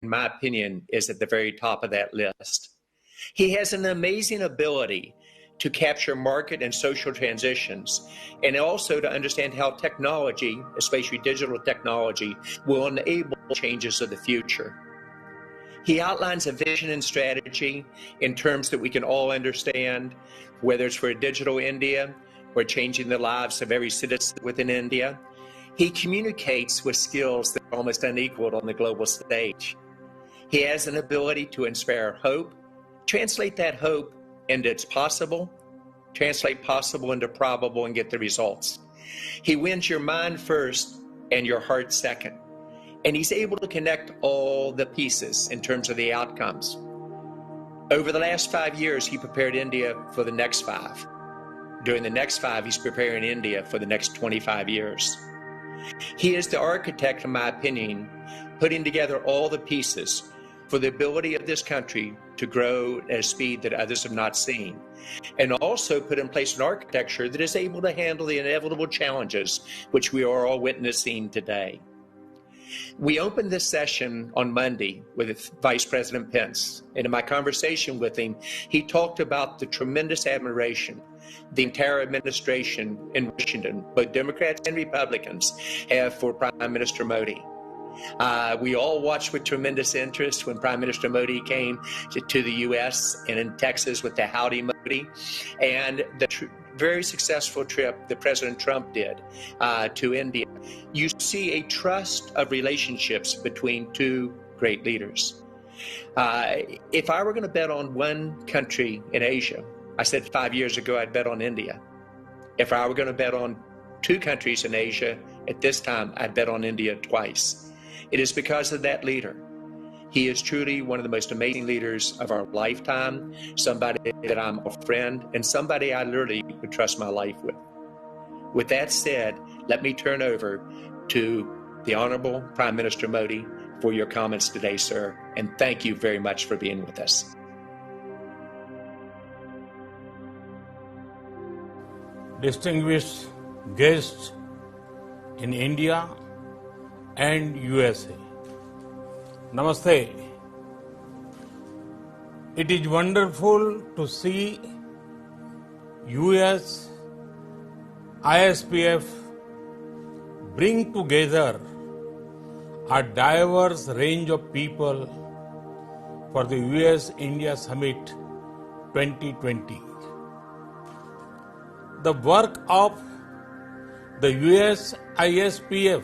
in my opinion, is at the very top of that list. He has an amazing ability to capture market and social transitions, and also to understand how technology, especially digital technology, will enable changes of the future. He outlines a vision and strategy in terms that we can all understand, whether it's for a digital India or changing the lives of every citizen within India. He communicates with skills that are almost unequaled on the global stage. He has an ability to inspire hope, translate that hope into it's possible, translate possible into probable, and get the results. He wins your mind first and your heart second. And he's able to connect all the pieces in terms of the outcomes. Over the last 5 years, he prepared India for the next 5. During the next 5, he's preparing India for the next 25 years. He is the architect, in my opinion, putting together all the pieces for the ability of this country to grow at a speed that others have not seen, and also put in place an architecture that is able to handle the inevitable challenges which we are all witnessing today. We opened this session on Monday with Vice President Pence, and in my conversation with him, he talked about the tremendous admiration the entire administration in Washington, both Democrats and Republicans, have for Prime Minister Modi. We all watched with tremendous interest when Prime Minister Modi came to the U.S. and in Texas with the Howdy Modi, and the very successful trip that President Trump did to India. You see a trust of relationships between two great leaders. If I were going to bet on one country in Asia, I said 5 years ago I'd bet on India. If I were going to bet on two countries in Asia at this time, I'd bet on India twice. It is because of that leader. He is truly one of the most amazing leaders of our lifetime, somebody that I'm a friend, and somebody I literally would trust my life with. With that said, let me turn over to the Honorable Prime Minister Modi for your comments today, sir, and thank you very much for being with us. Distinguished guests in India and USA. Namaste. It is wonderful to see US ISPF bring together a diverse range of people for the US-India Summit 2020. The work of the US ISPF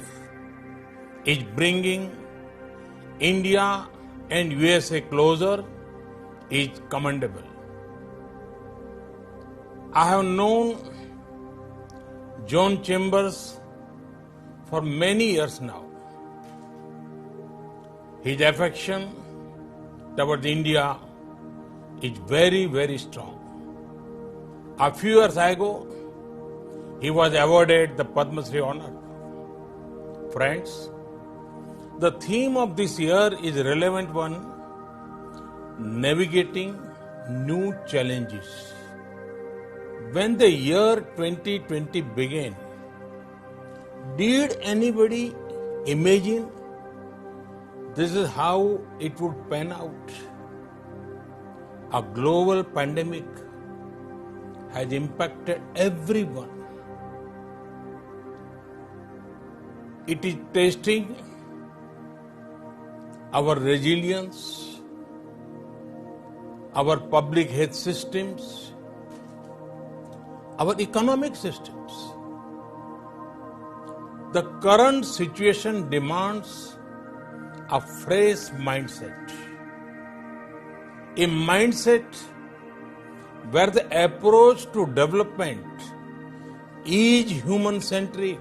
is bringing India and USA closer is commendable. I have known John Chambers for many years now. His affection towards India is very, very strong. A few years ago, he was awarded the Padma Shri honor. Friends, the theme of this year is a relevant one, navigating new challenges. When the year 2020 began, did anybody imagine this is how it would pan out? A global pandemic has impacted everyone. It is testing our resilience, our public health systems, our economic systems. The current situation demands a fresh mindset. A mindset where the approach to development is human-centric,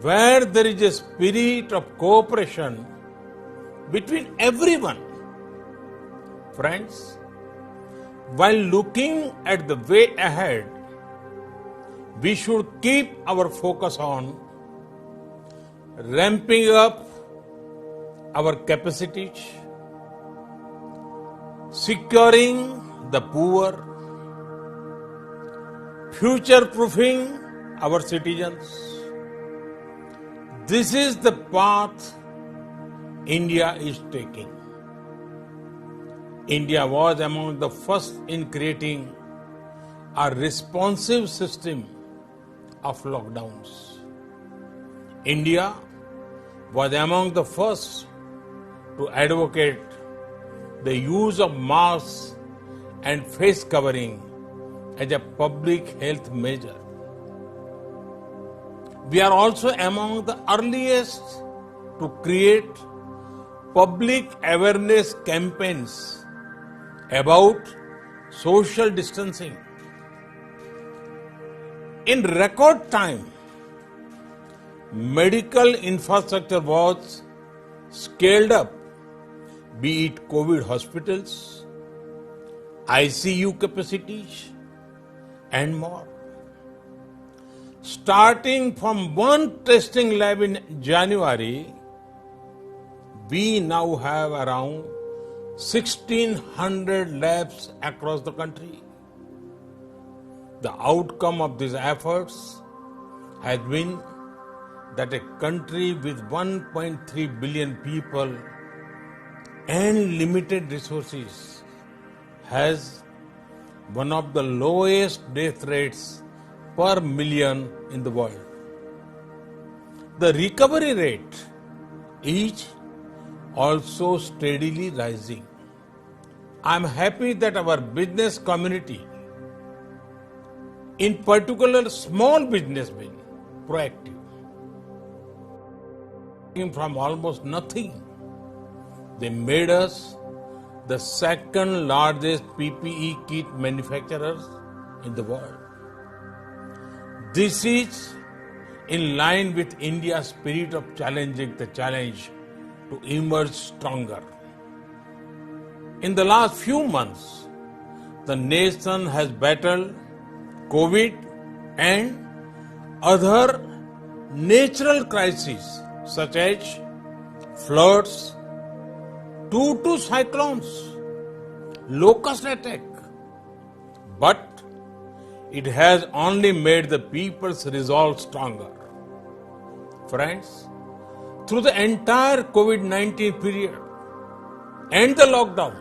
where there is a spirit of cooperation between everyone. Friends, while looking at the way ahead, we should keep our focus on ramping up our capacities, securing the poor, future-proofing our citizens. This is the path India is taking. India was among the first in creating a responsive system of lockdowns. India was among the first to advocate the use of masks and face covering as a public health measure. We are also among the earliest to create public awareness campaigns about social distancing. In record time, medical infrastructure was scaled up, be it COVID hospitals, ICU capacities, and more. Starting from one testing lab in January, we now have around 1,600 labs across the country. The outcome of these efforts has been that a country with 1.3 billion people and limited resources has one of the lowest death rates per million in the world. The recovery rate is also steadily rising. I'm happy that our business community, in particular small businessmen, proactive. From almost nothing, they made us the second largest PPE kit manufacturers in the world. This is in line with India's spirit of challenging the challenge to emerge stronger. In the last few months, the nation has battled COVID and other natural crises such as floods, two cyclones, locust attack. But it has only made the people's resolve stronger. Friends, through the entire COVID-19 period and the lockdown,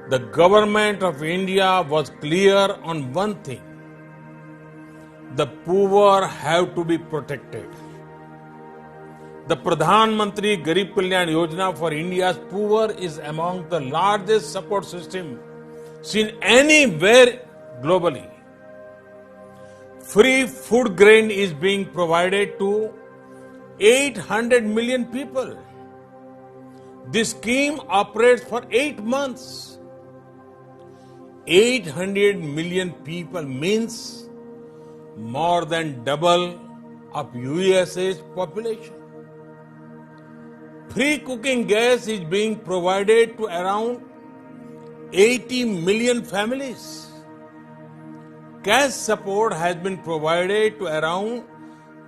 the government of India was clear on one thing: the poor have to be protected. The Pradhan Mantri Garib Kalyan Yojana for India's poor is among the largest support system seen anywhere globally. Free food grain is being provided to 800 million people. This scheme operates for 8 months. 800 million people means more than double of USA's population. Free cooking gas is being provided to around 80 million families. Cash support has been provided to around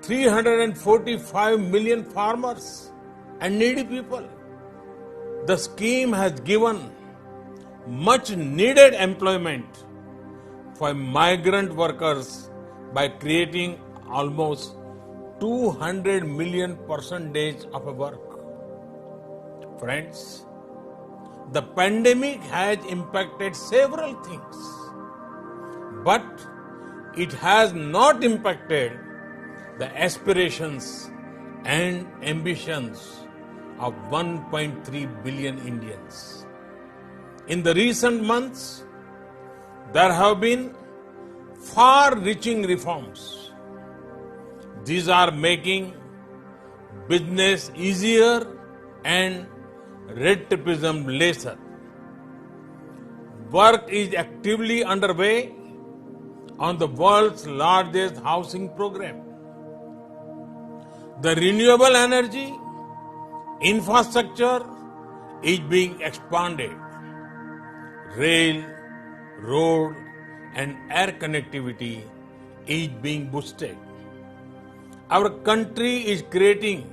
345 million farmers and needy people. The scheme has given much needed employment for migrant workers by creating almost 200 million percentage of work. Friends, the pandemic has impacted several things, but it has not impacted the aspirations and ambitions of 1.3 billion Indians. In the recent months, there have been far-reaching reforms. These are making business easier and red tapeism lesser. Work is actively underway on the world's largest housing program. The renewable energy infrastructure is being expanded. Rail, road, and air connectivity is being boosted. Our country is creating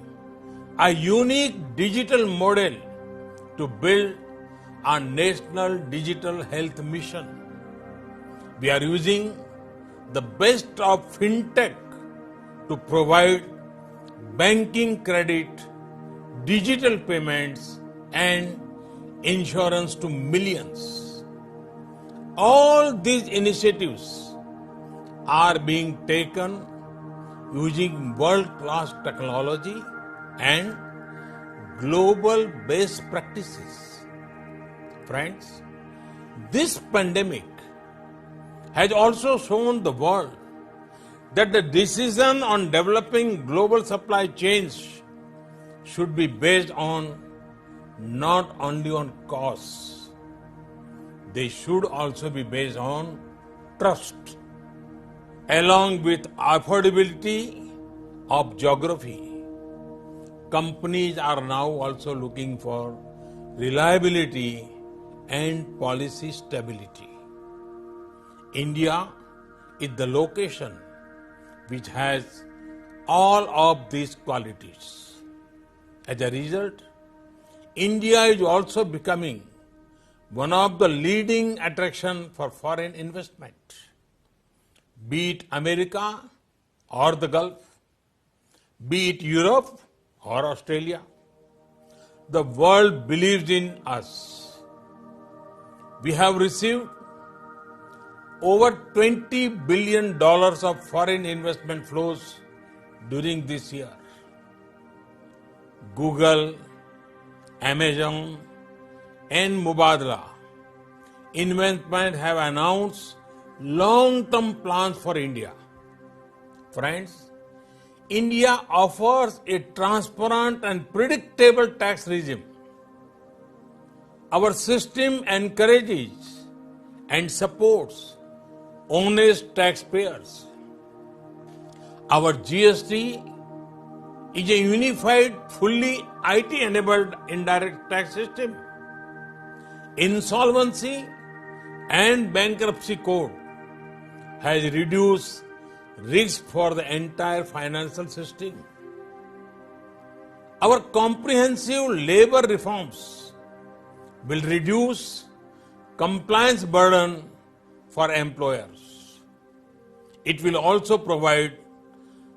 a unique digital model to build our national digital health mission. We are using the best of fintech to provide banking credit, digital payments, and insurance to millions. All these initiatives are being taken using world-class technology and global best practices. Friends, this pandemic has also shown the world that the decision on developing global supply chains should be based on not only on costs, they should also be based on trust, along with affordability of geography. Companies are now also looking for reliability and policy stability. India is the location which has all of these qualities. As a result, India is also becoming one of the leading attractions for foreign investment. Be it America or the Gulf, be it Europe or Australia, the world believes in us. We have received over $20 billion of foreign investment flows during this year. Google, Amazon, and Mubadala Investment have announced long-term plans for India. Friends, India offers a transparent and predictable tax regime. Our system encourages and supports honest taxpayers. Our GST is a unified, fully IT-enabled indirect tax system. Insolvency and bankruptcy code has reduced risk for the entire financial system. Our comprehensive labor reforms will reduce compliance burden for employers. It will also provide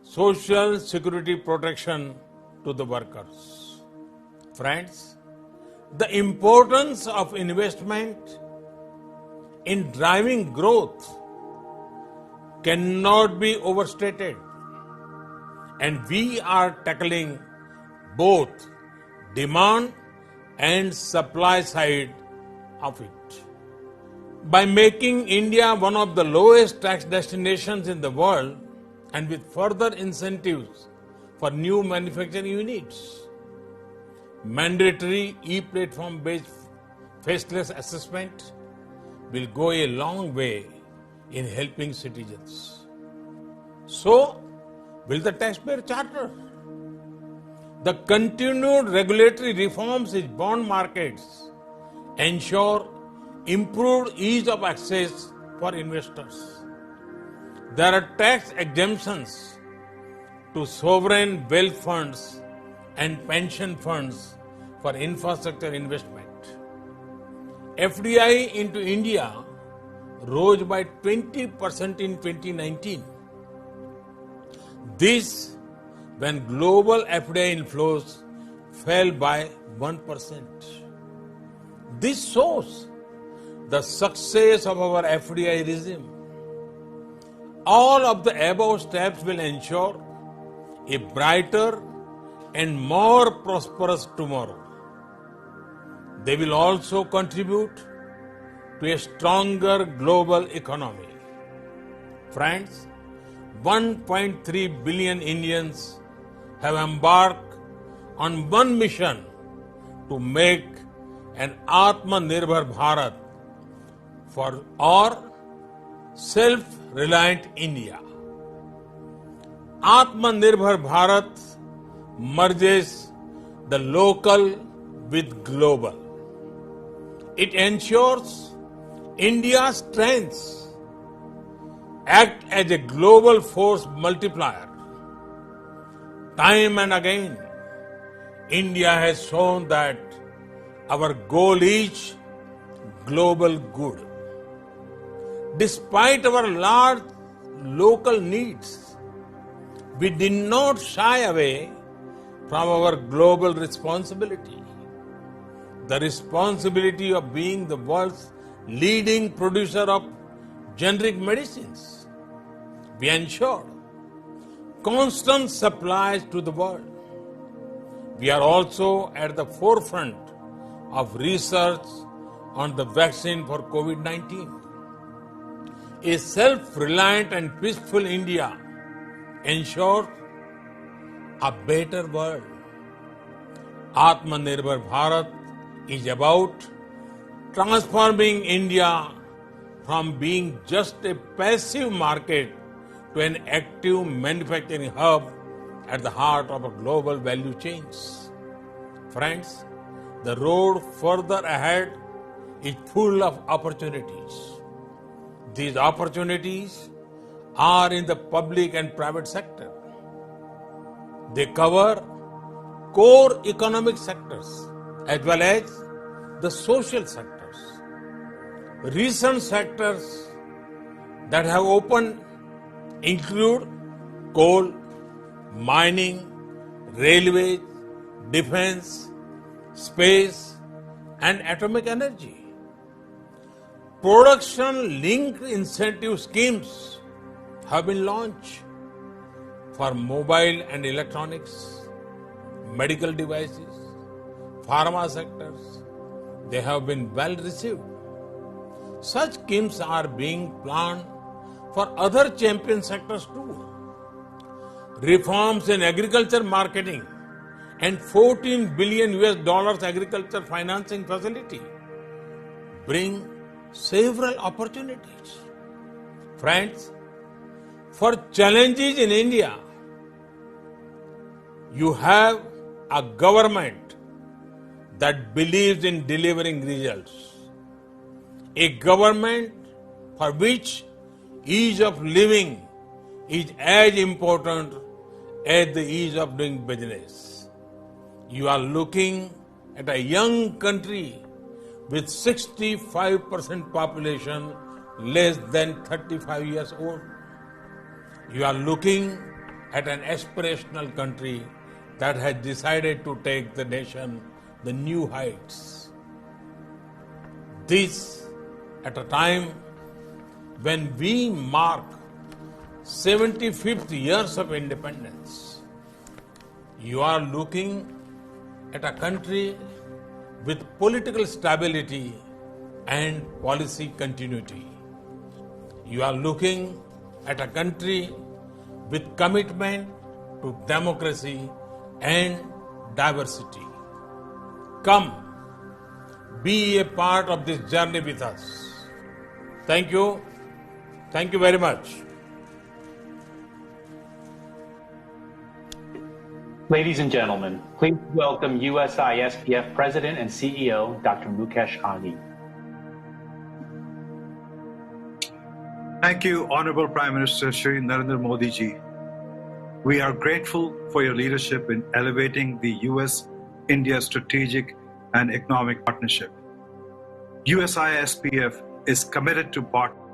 social security protection to the workers. Friends, the importance of investment in driving growth cannot be overstated, and we are tackling both demand and supply side of it. By making India one of the lowest tax destinations in the world and with further incentives for new manufacturing units, mandatory e-platform based faceless assessment will go a long way in helping citizens. So, will the taxpayer charter? The continued regulatory reforms in bond markets ensure improved ease of access for investors. There are tax exemptions to sovereign wealth funds and pension funds for infrastructure investment. FDI into India rose by 20% in 2019. This when global FDI inflows fell by 1%. This shows the success of our FDI regime. All of the above steps will ensure a brighter and more prosperous tomorrow. They will also contribute to a stronger global economy. Friends, 1.3 billion Indians have embarked on one mission to make an Atmanirbhar Bharat or self-reliant India. Atmanirbhar Bharat merges the local with global. It ensures India's strengths act as a global force multiplier. Time and again, India has shown that our goal is global good. Despite our large local needs, we did not shy away from our global responsibility, the responsibility of being the world's leading producer of generic medicines. We ensure constant supplies to the world. We are also at the forefront of research on the vaccine for COVID-19. A self-reliant and peaceful India ensures a better world. Atmanirbhar Bharat is about transforming India from being just a passive market to an active manufacturing hub at the heart of a global value chains. Friends, the road further ahead is full of opportunities. These opportunities are in the public and private sector. They cover core economic sectors as well as the social sectors. Recent sectors that have opened include coal, mining, railways, defense, space, and atomic energy. Production-linked incentive schemes have been launched for mobile and electronics, medical devices, pharma sectors. They have been well received. Such schemes are being planned for other champion sectors too. Reforms in agriculture marketing and $14 billion agriculture financing facility bring several opportunities. Friends, for challenges in India, you have a government that believes in delivering results. A government for which ease of living is as important as the ease of doing business. You are looking at a young country with 65% population less than 35 years old. You are looking at an aspirational country that has decided to take the nation the new heights. This at a time when we mark 75th years of independence. You are looking at a country with political stability and policy continuity. You are looking at a country with commitment to democracy and diversity. Come, be a part of this journey with us. Thank you. Thank you very much. Ladies and gentlemen, please welcome USI SPF President and CEO, Dr. Mukesh Aghi. Thank you, Honorable Prime Minister Shri Narendra Modi ji. We are grateful for your leadership in elevating the US-India strategic and economic partnership. USI SPF is committed to partner